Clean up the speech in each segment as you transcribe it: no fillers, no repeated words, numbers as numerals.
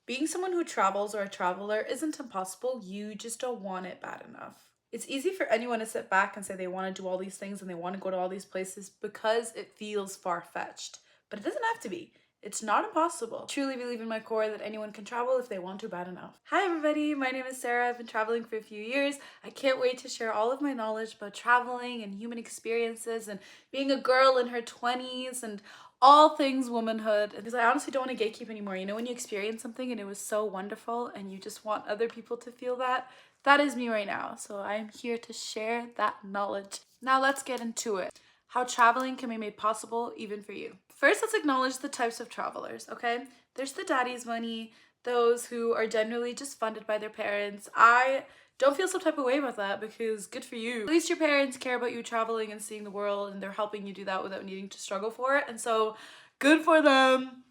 Being someone who travels or a traveler isn't impossible, you just don't want it bad enough. It's easy for anyone to sit back and say they want to do all these things and they want to go to all these places because it feels far-fetched. But it doesn't have to be. It's not impossible. I truly believe in my core that anyone can travel if they want to bad enough. Hi everybody, my name is Sarah. I've been traveling for a few years. I can't wait to share all of my knowledge about traveling and human experiences and being a girl in her 20s and all things womanhood, because I honestly don't want to gatekeep anymore. You know, when you experience something and it was so wonderful and you just want other people to feel that, that is me right now. So I'm here to share that knowledge. Now let's get into it. How traveling can be made possible even for you. First, let's acknowledge the types of travelers, okay? There's the daddy's money, those who are generally just funded by their parents. I don't feel some type of way about that because good for you. At least your parents care about you traveling and seeing the world and they're helping you do that without needing to struggle for it. And so good for them.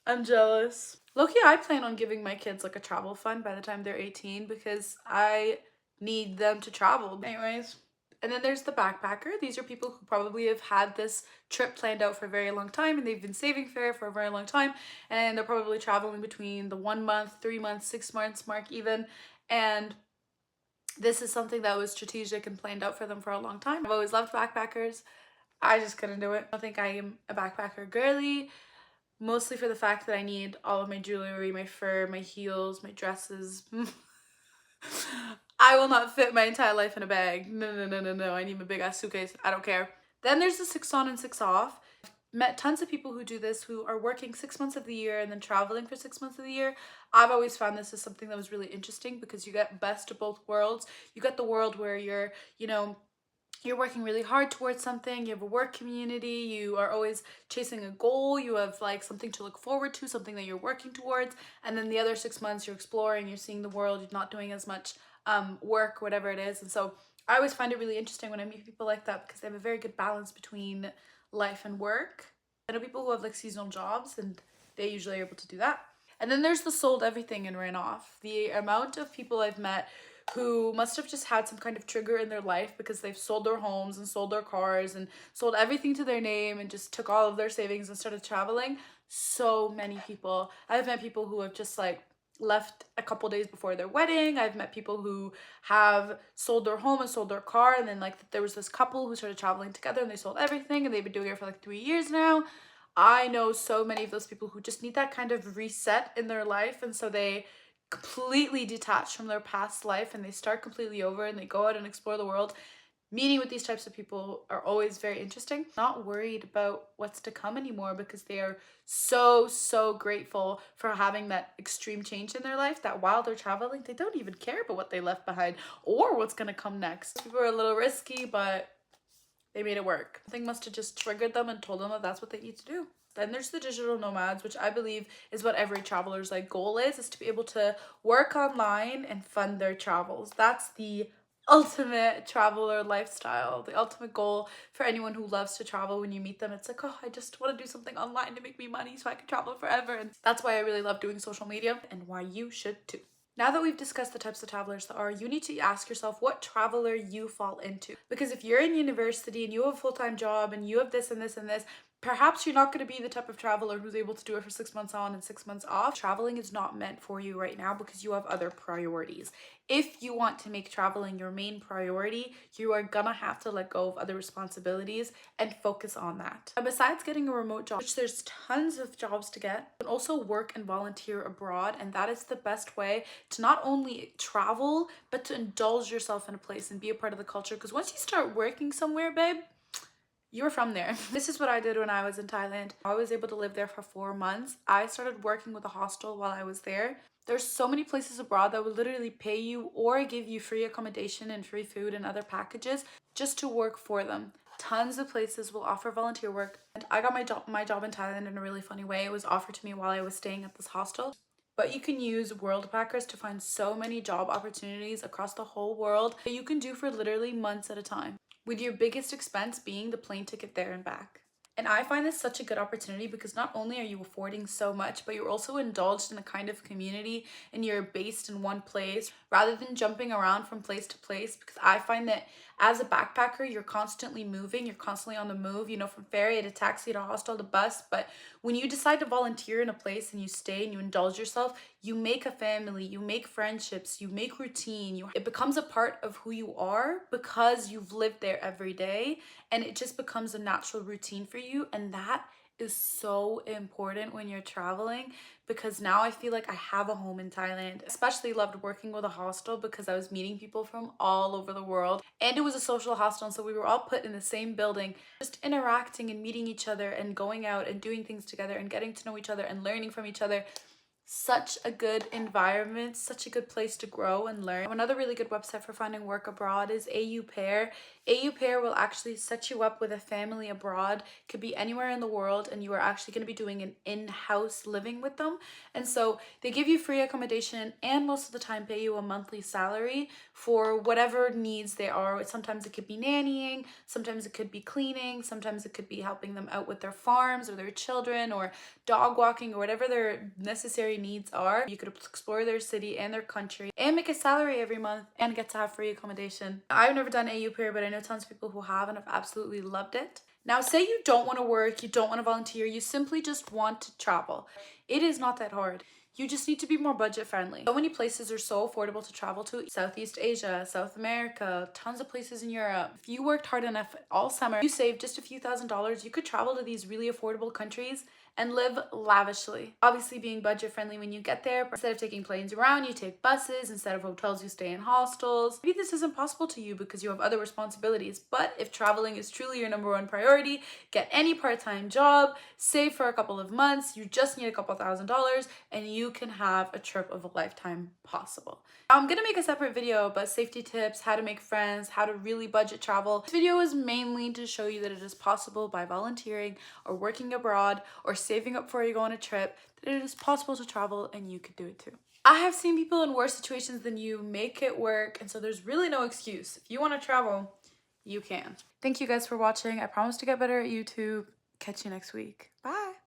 I'm jealous. Low-key, I plan on giving my kids like a travel fund by the time they're 18 because I need them to travel. Anyways. And then there's the backpacker. These are people who probably have had this trip planned out for a very long time and they've been saving for a very long time. And they're probably traveling between the 1 month, 3 months, 6 months mark even. And this is something that was strategic and planned out for them for a long time. I've always loved backpackers. I just couldn't do it. I don't think I am a backpacker girly, mostly for the fact that I need all of my jewelry, my fur, my heels, my dresses. I will not fit my entire life in a bag. No. I need my big ass suitcase. I don't care. Then there's the 6 on and 6 off. Met tons of people who do this, who are working 6 months of the year and then traveling for 6 months of the year. I've always found this as something that was really interesting because you get best of both worlds. You get the world where you're, you're working really hard towards something, you have a work community, you are always chasing a goal, you have like something to look forward to, something that you're working towards, and then the other 6 months you're exploring, you're seeing the world, you're not doing as much work, whatever it is. And so I always find it really interesting when I meet people like that because they have a very good balance between life and work. I know people who have like seasonal jobs and they usually are able to do that. And then there's the sold everything and ran off. The amount of people I've met who must have just had some kind of trigger in their life because they've sold their homes and sold their cars and sold everything to their name and just took all of their savings and started traveling. So many people. I've met people who have just like left a couple days before their wedding. I've met people who have sold their home and sold their car, and then like there was this couple who started traveling together and they sold everything and they've been doing it for like 3 years now. I know so many of those people who just need that kind of reset in their life, and so they completely detach from their past life and they start completely over and they go out and explore the world. Meeting with these types of people are always very interesting. Not worried about what's to come anymore because they are so grateful for having that extreme change in their life that while they're traveling, they don't even care about what they left behind or what's gonna come next. People are a little risky, but they made it work. Something must have just triggered them and told them that that's what they need to do. Then there's the digital nomads, which I believe is what every traveler's like goal is to be able to work online and fund their travels. That's the ultimate traveler lifestyle, the ultimate goal for anyone who loves to travel. When you meet them, it's like, oh, I just want to do something online to make me money so I can travel forever. And that's why I really love doing social media and why you should too. Now that we've discussed the types of travelers there are, you need to ask yourself what traveler you fall into. Because if you're in university and you have a full-time job and you have this and this and this, perhaps you're not going to be the type of traveler who's able to do it for 6 months on and 6 months off. Traveling is not meant for you right now because you have other priorities. If you want to make traveling your main priority, you are gonna have to let go of other responsibilities and focus on that. And besides getting a remote job, which there's tons of jobs to get, you can also work and volunteer abroad, and that is the best way to not only travel, but to indulge yourself in a place and be a part of the culture. Because once you start working somewhere, babe, you're from there. This is what I did when I was in Thailand. I was able to live there for 4 months. I started working with a hostel while I was there. There's so many places abroad that will literally pay you or give you free accommodation and free food and other packages just to work for them. Tons of places will offer volunteer work. And I got my job in Thailand in a really funny way. It was offered to me while I was staying at this hostel. But you can use Worldpackers to find so many job opportunities across the whole world that you can do for literally months at a time, with your biggest expense being the plane ticket there and back. And I find this such a good opportunity because not only are you affording so much, but you're also indulged in a kind of community and you're based in one place rather than jumping around from place to place. Because I find that as a backpacker, you're constantly moving, you're constantly on the move, you know, from ferry to taxi to hostel to bus. But when you decide to volunteer in a place and you stay and you indulge yourself, you make a family, you make friendships, you make routine, it becomes a part of who you are because you've lived there every day, and it just becomes a natural routine for you. And that is so important when you're traveling, because now I feel like I have a home in Thailand. Especially loved working with a hostel because I was meeting people from all over the world, and it was a social hostel, and so we were all put in the same building, just interacting and meeting each other and going out and doing things together and getting to know each other and learning from each other. Such a good environment, such a good place to grow and learn. Another really good website for finding work abroad is AU Pair. AU Pair will actually set you up with a family abroad. Could be anywhere in the world, and you are actually going to be doing an in-house living with them. And so they give you free accommodation and most of the time pay you a monthly salary for whatever needs they are. Sometimes it could be nannying, sometimes it could be cleaning, sometimes it could be helping them out with their farms or their children or dog walking or whatever their necessary needs are. You could explore their city and their country and make a salary every month and get to have free accommodation. I've never done AU Pair, but I know tons of people who have and have absolutely loved it. Now, say you don't want to work, you don't want to volunteer, you simply just want to travel. It is not that hard. You just need to be more budget friendly. So many places are so affordable to travel to. Southeast Asia, South America, tons of places in Europe. If you worked hard enough all summer, you saved just a few $1,000s, you could travel to these really affordable countries and live lavishly. Obviously being budget friendly when you get there. Instead of taking planes around, you take buses. Instead of hotels, you stay in hostels. Maybe this isn't possible to you because you have other responsibilities, but if traveling is truly your number one priority, get any part-time job, save for a couple of months, you just need a couple $1,000s, and you can have a trip of a lifetime possible. I'm gonna make a separate video about safety tips, how to make friends, how to really budget travel. This video is mainly to show you that it is possible by volunteering or working abroad or saving up before you go on a trip, that it is possible to travel and you could do it too. I have seen people in worse situations than you make it work, and so there's really no excuse. If you want to travel, you can. Thank you guys for watching. I promise to get better at YouTube. Catch you next week. Bye.